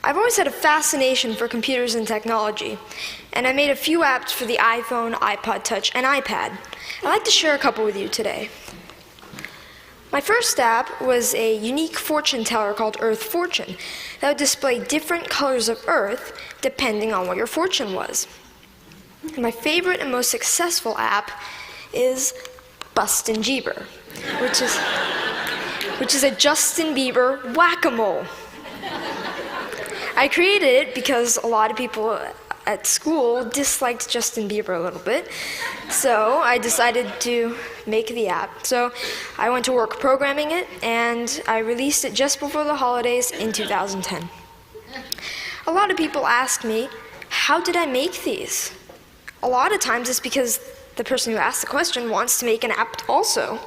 I've always had a fascination for computers and technology, and I made a few apps for the iPhone, iPod Touch, and iPad. I'd like to share a couple with you today. My first app was a unique fortune teller called Earth Fortune that would display different colors of Earth depending on what your fortune was. And my favorite and most successful app is Bustin' Jeeber, which is a Justin Bieber whack-a-mole. I created it because a lot of people at school disliked Justin Bieber a little bit, so I decided to make the app. So I went to work programming it, and I released it just before the holidays in 2010. A lot of people ask me, how did I make these? A lot of times it's because the person who asked the question wants to make an app also.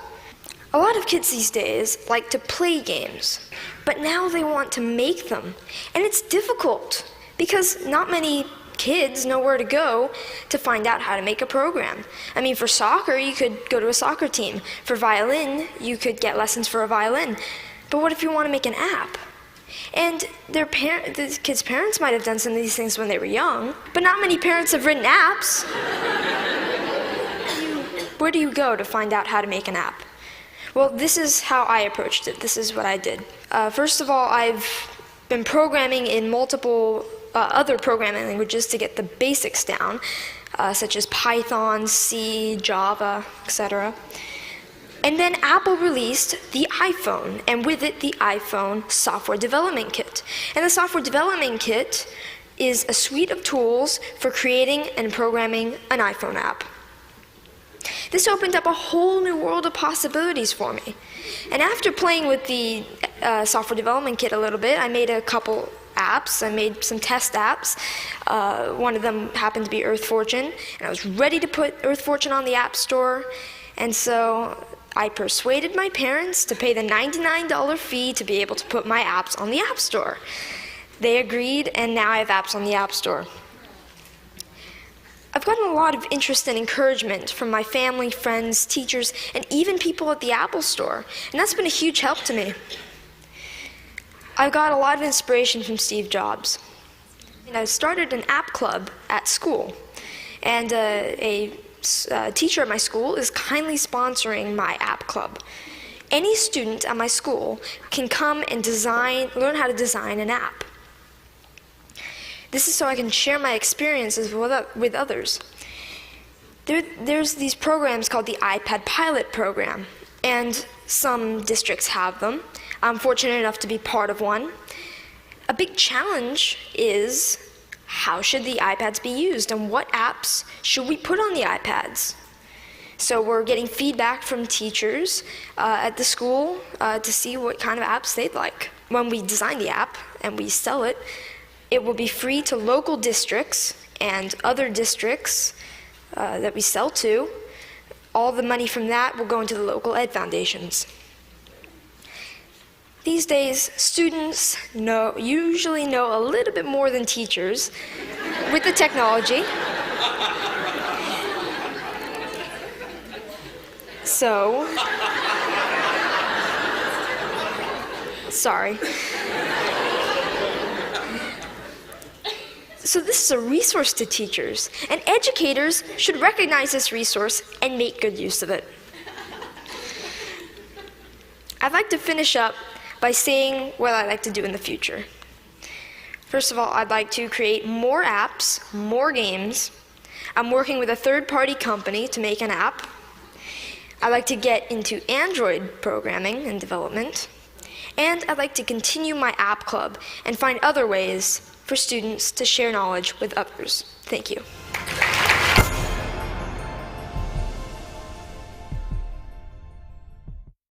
A lot of kids these days like to play games, but now they want to make them. And it's difficult because not many kids know where to go to find out how to make a program. I mean, for soccer, you could go to a soccer team. For violin, you could get lessons for a violin. But what if you want to make an app? And the kids' parents might have done some of these things when they were young, but not many parents have written apps. Where do you go to find out how to make an app? Well, this is how I approached it. This is what I did. First of all, I've been programming in multiple other programming languages to get the basics down, such as Python, C, Java, etc. And then Apple released the iPhone, and with it, the iPhone Software Development Kit. And the Software Development Kit is a suite of tools for creating and programming an iPhone app. This opened up a whole new world of possibilities for me. And after playing with the Software Development Kit a little bit, I made a couple apps. I made some test apps. One of them happened to be Earth Fortune, and I was ready to put Earth Fortune on the App Store. And so I persuaded my parents to pay the $99 fee to be able to put my apps on the App Store. They agreed, and now I have apps on the App Store. I've gotten a lot of interest and encouragement from my family, friends, teachers, and even people at the Apple Store, and that's been a huge help to me. I've got a lot of inspiration from Steve Jobs. And I started an app club at school, and a teacher at my school is kindly sponsoring my app club. Any student at my school can come and learn how to design an app. This is so I can share my experiences with others. There's these programs called the iPad Pilot Program, and some districts have them. I'm fortunate enough to be part of one. A big challenge is, how should the iPads be used, and what apps should we put on the iPads? So we're getting feedback from teachers at the school to see what kind of apps they'd like. When we design the app and we sell it, it will be free to local districts and other districts that we sell to. All the money from that will go into the local ed foundations. These days, students usually know a little bit more than teachers with the technology. So, sorry. So this is a resource to teachers, and educators should recognize this resource and make good use of it. I'd like to finish up by saying what I'd like to do in the future. First of all, I'd like to create more apps, more games. I'm working with a third-party company to make an app. I'd like to get into Android programming and development. And I'd like to continue my app club and find other ways for students to share knowledge with others. Thank you.